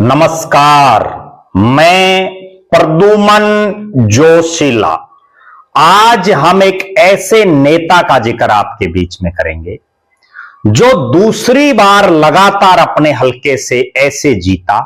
नमस्कार, मैं प्रद्युमन जोशीला। आज हम एक ऐसे नेता का जिक्र आपके बीच में करेंगे जो दूसरी बार लगातार अपने हलके से ऐसे जीता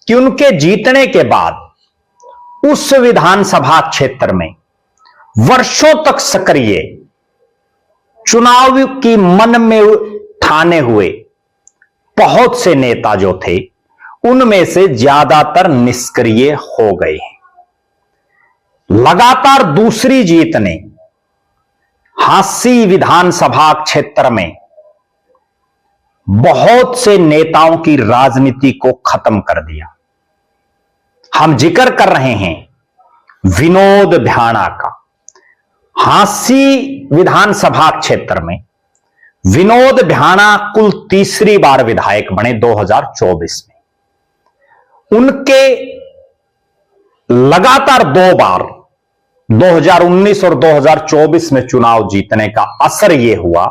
कि उनके जीतने के बाद उस विधानसभा क्षेत्र में वर्षों तक सक्रिय चुनाव की मन में ठाने हुए बहुत से नेता जो थे उनमें से ज्यादातर निष्क्रिय हो गए हैं। लगातार दूसरी जीत ने हांसी विधानसभा क्षेत्र में बहुत से नेताओं की राजनीति को खत्म कर दिया। हम जिक्र कर रहे हैं विनोद भ्याणा का। हांसी विधानसभा क्षेत्र में विनोद भ्याणा कुल तीसरी बार विधायक बने 2024 में। उनके लगातार दो बार 2019 और 2024 में चुनाव जीतने का असर यह हुआ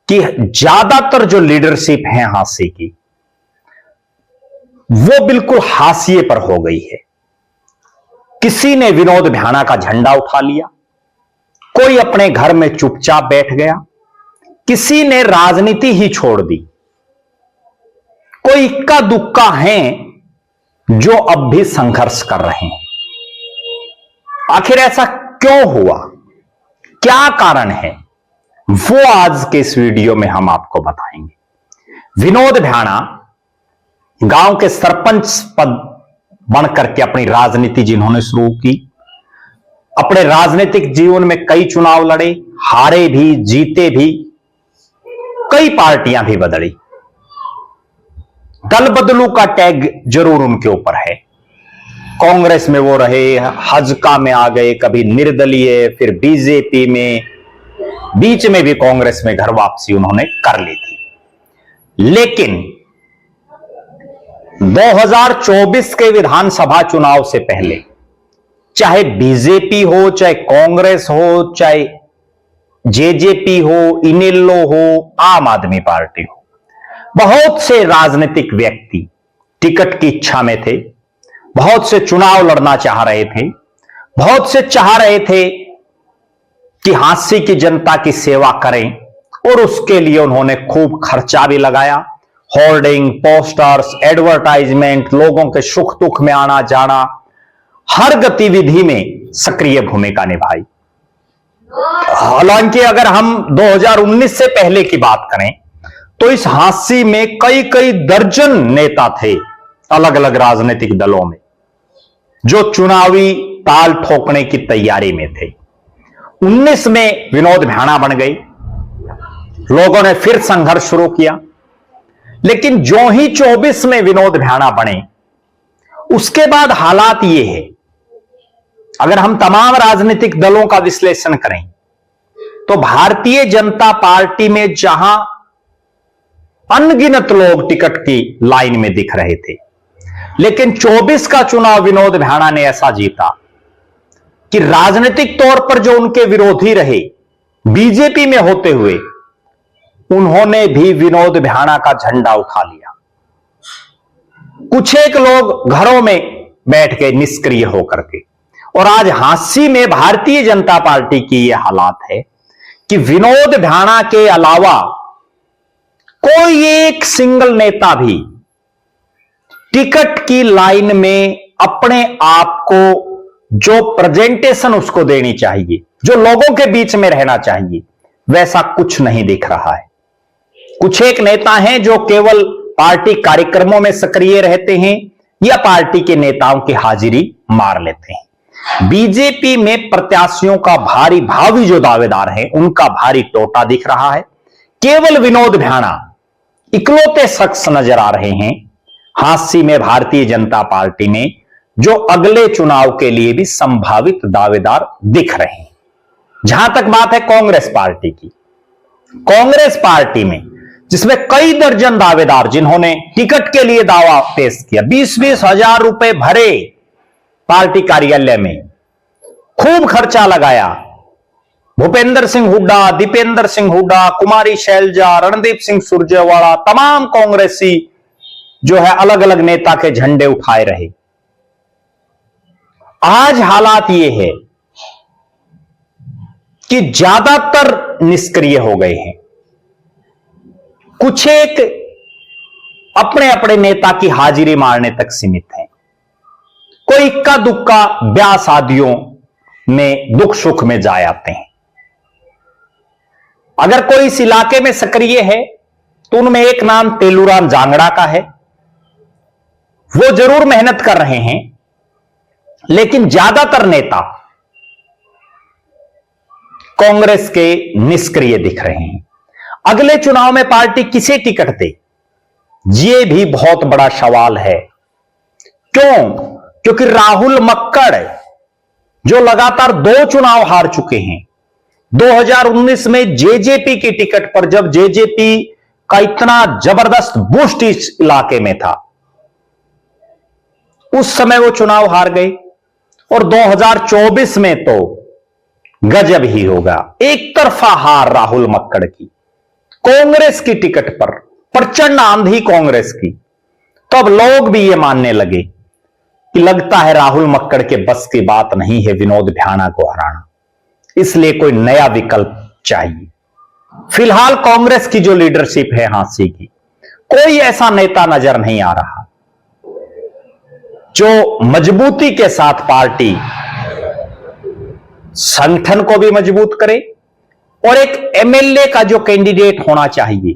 कि ज्यादातर जो लीडरशिप है हांसी की वो बिल्कुल हाशिए पर हो गई है। किसी ने विनोद भ्याणा का झंडा उठा लिया, कोई अपने घर में चुपचाप बैठ गया, किसी ने राजनीति ही छोड़ दी, कोई इक्का दुक्का हैं जो अब भी संघर्ष कर रहे हैं। आखिर ऐसा क्यों हुआ, क्या कारण है, वो आज के इस वीडियो में हम आपको बताएंगे। विनोद भ्याणा गांव के सरपंच पद बनकर के अपनी राजनीति जिन्होंने शुरू की, अपने राजनीतिक जीवन में कई चुनाव लड़े, हारे भी जीते भी, कई पार्टियां भी बदली। दल बदलू का टैग जरूर उनके ऊपर है। कांग्रेस में वो रहे, हजका में आ गए, कभी निर्दलीय, फिर बीजेपी में, बीच में भी कांग्रेस में घर वापसी उन्होंने कर ली थी। लेकिन 2024 के विधानसभा चुनाव से पहले चाहे बीजेपी हो, चाहे कांग्रेस हो, चाहे जेजेपी हो, इनेलो हो, आम आदमी पार्टी हो, बहुत से राजनीतिक व्यक्ति टिकट की इच्छा में थे, बहुत से चुनाव लड़ना चाह रहे थे, बहुत से चाह रहे थे कि हांसी की जनता की सेवा करें, और उसके लिए उन्होंने खूब खर्चा भी लगाया। होर्डिंग, पोस्टर्स, एडवर्टाइजमेंट, लोगों के सुख दुख में आना जाना, हर गतिविधि में सक्रिय भूमिका निभाई। हालांकि अगर हम 2019 से पहले की बात करें तो इस हांसी में कई कई दर्जन नेता थे अलग अलग राजनीतिक दलों में जो चुनावी ताल ठोकने की तैयारी में थे। 19 में विनोद भ्याणा बन गई, लोगों ने फिर संघर्ष शुरू किया। लेकिन जो ही 24 में विनोद भ्याणा बने उसके बाद हालात ये है, अगर हम तमाम राजनीतिक दलों का विश्लेषण करें तो भारतीय जनता पार्टी में जहां अनगिनत लोग टिकट की लाइन में दिख रहे थे, लेकिन 24 का चुनाव विनोद भ्याणा ने ऐसा जीता कि राजनीतिक तौर पर जो उनके विरोधी रहे बीजेपी में होते हुए, उन्होंने भी विनोद भ्याणा का झंडा उठा लिया। कुछ एक लोग घरों में बैठ गए निष्क्रिय होकर के। और आज हांसी में भारतीय जनता पार्टी की यह हालात है कि विनोद भ्याणा के अलावा कोई एक सिंगल नेता भी टिकट की लाइन में अपने आप को जो प्रेजेंटेशन उसको देनी चाहिए, जो लोगों के बीच में रहना चाहिए, वैसा कुछ नहीं दिख रहा है। कुछ एक नेता हैं जो केवल पार्टी कार्यक्रमों में सक्रिय रहते हैं या पार्टी के नेताओं की हाजिरी मार लेते हैं। बीजेपी में प्रत्याशियों का भारी भावी जो दावेदार हैं उनका भारी टोटा दिख रहा है। केवल विनोद भ्याणा इकलौते शख्स नजर आ रहे हैं हांसी में भारतीय जनता पार्टी में जो अगले चुनाव के लिए भी संभावित दावेदार दिख रहे हैं। जहां तक बात है कांग्रेस पार्टी की, कांग्रेस पार्टी में जिसमें कई दर्जन दावेदार जिन्होंने टिकट के लिए दावा पेश किया, 20-20 हजार रुपए भरे पार्टी कार्यालय में, खूब खर्चा लगाया, भूपेंद्र सिंह हुड्डा, दीपेंद्र सिंह हुड्डा, कुमारी शैलजा, रणदीप सिंह सुरजेवाला, तमाम कांग्रेसी जो है अलग अलग नेता के झंडे उठाए रहे। आज हालात यह है कि ज्यादातर निष्क्रिय हो गए हैं। कुछ एक अपने अपने नेता की हाजिरी मारने तक सीमित हैं। कोई इक्का दुक्का ब्याह शादियों में दुख सुख में जा आते हैं। अगर कोई इस इलाके में सक्रिय है तो उनमें एक नाम तेलूराम जांगड़ा का है। वो जरूर मेहनत कर रहे हैं, लेकिन ज्यादातर नेता कांग्रेस के निष्क्रिय दिख रहे हैं। अगले चुनाव में पार्टी किसे टिकट दे, यह भी बहुत बड़ा सवाल है। क्यों? क्योंकि राहुल मक्कड़ जो लगातार 2 चुनाव हार चुके हैं। 2019 में जेजेपी की टिकट पर, जब जेजेपी का इतना जबरदस्त बूस्ट इस इलाके में था, उस समय वो चुनाव हार गए। और 2024 में तो गजब ही होगा, एक तरफा हार राहुल मक्कड़ की कांग्रेस की टिकट पर, प्रचंड आंधी कांग्रेस की। तो अब लोग भी ये मानने लगे कि लगता है राहुल मक्कड़ के बस की बात नहीं है विनोद भ्याणा को हराना, इसलिए कोई नया विकल्प चाहिए। फिलहाल कांग्रेस की जो लीडरशिप है हांसी की, कोई ऐसा नेता नजर नहीं आ रहा जो मजबूती के साथ पार्टी संगठन को भी मजबूत करे और एक एमएलए का जो कैंडिडेट होना चाहिए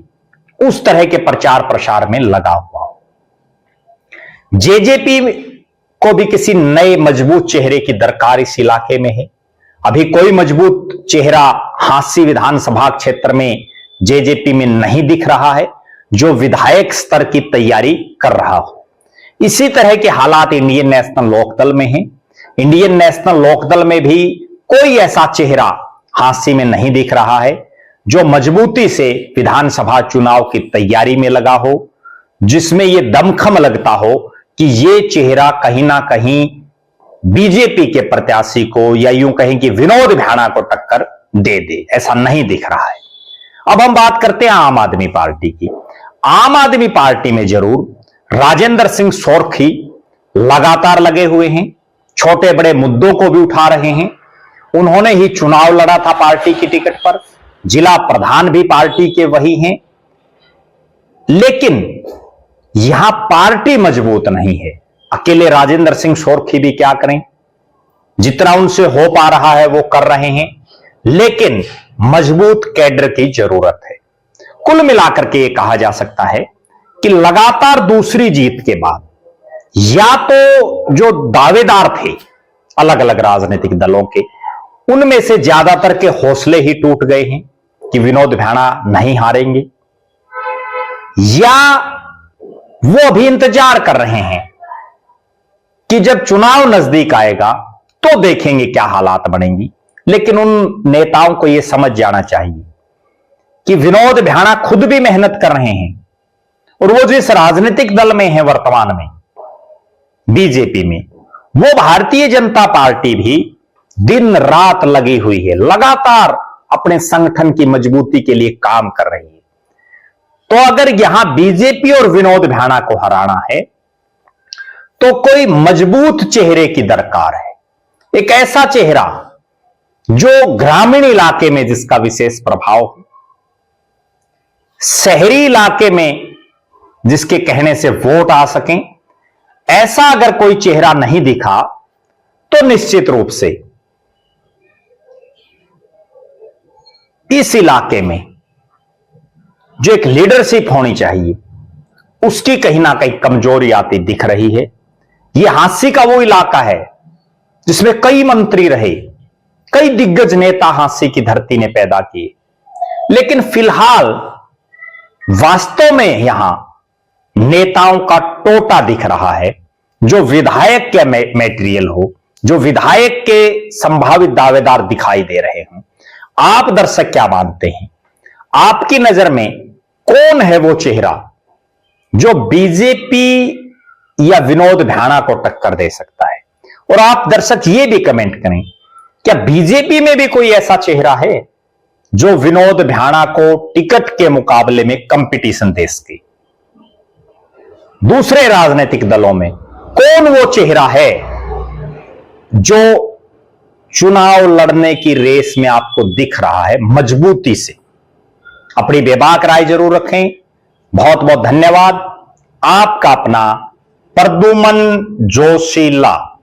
उस तरह के प्रचार प्रसार में लगा हुआ हो। जेजेपी को भी किसी नए मजबूत चेहरे की दरकार इस इलाके में है। अभी कोई मजबूत चेहरा हांसी विधानसभा क्षेत्र में जेजेपी में नहीं दिख रहा है जो विधायक स्तर की तैयारी कर रहा हो। इसी तरह के हालात इंडियन नेशनल लोकदल में हैं। इंडियन नेशनल लोकदल में भी कोई ऐसा चेहरा हांसी में नहीं दिख रहा है जो मजबूती से विधानसभा चुनाव की तैयारी में लगा हो, जिसमें यह दमखम लगता हो कि यह चेहरा कहीं ना कहीं बीजेपी के प्रत्याशी को, या यूं कहें कि विनोद भ्याणा को टक्कर दे दे, ऐसा नहीं दिख रहा है। अब हम बात करते हैं आम आदमी पार्टी की। आम आदमी पार्टी में जरूर राजेंद्र सिंह सोरखी लगातार लगे हुए हैं, छोटे बड़े मुद्दों को भी उठा रहे हैं। उन्होंने ही चुनाव लड़ा था पार्टी की टिकट पर, जिला प्रधान भी पार्टी के वही हैं, लेकिन यहां पार्टी मजबूत नहीं है। अकेले राजेंद्र सिंह सोरखी भी क्या करें, जितना उनसे हो पा रहा है वो कर रहे हैं, लेकिन मजबूत कैडर की जरूरत है। कुल मिलाकर के ये कहा जा सकता है कि लगातार दूसरी जीत के बाद या तो जो दावेदार थे अलग अलग राजनीतिक दलों के, उनमें से ज्यादातर के हौसले ही टूट गए हैं कि विनोद भ्याणा नहीं हारेंगे, या वो अभी इंतजार कर रहे हैं कि जब चुनाव नजदीक आएगा तो देखेंगे क्या हालात बनेंगी। लेकिन उन नेताओं को यह समझ जाना चाहिए कि विनोद भ्याणा खुद भी मेहनत कर रहे हैं, और वो जिस राजनीतिक दल में है वर्तमान में बीजेपी में, वो भारतीय जनता पार्टी भी दिन रात लगी हुई है, लगातार अपने संगठन की मजबूती के लिए काम कर रही है। तो अगर यहां बीजेपी और विनोद भ्याणा को हराना है तो कोई मजबूत चेहरे की दरकार है। एक ऐसा चेहरा जो ग्रामीण इलाके में जिसका विशेष प्रभाव हो, शहरी इलाके में जिसके कहने से वोट आ सकें, ऐसा अगर कोई चेहरा नहीं दिखा तो निश्चित रूप से इस इलाके में जो एक लीडरशिप होनी चाहिए उसकी कहीं ना कहीं कमजोरी आती दिख रही है। यह हांसी का वो इलाका है जिसमें कई मंत्री रहे, कई दिग्गज नेता हांसी की धरती ने पैदा किए, लेकिन फिलहाल वास्तव में यहां नेताओं का टोटा दिख रहा है जो विधायक के मैटेरियल हो, जो विधायक के संभावित दावेदार दिखाई दे रहे हों। आप दर्शक क्या मानते हैं? आपकी नजर में कौन है वो चेहरा जो बीजेपी या विनोद भ्याणा को टक्कर दे सकता है? और आप दर्शक ये भी कमेंट करें, क्या बीजेपी में भी कोई ऐसा चेहरा है जो विनोद भ्याणा को टिकट के मुकाबले में कंपटीशन दे सके? दूसरे राजनीतिक दलों में कौन वो चेहरा है जो चुनाव लड़ने की रेस में आपको दिख रहा है मजबूती से? अपनी बेबाक राय जरूर रखें। बहुत बहुत धन्यवाद। आपका अपना प्रद्युमन जोशीला।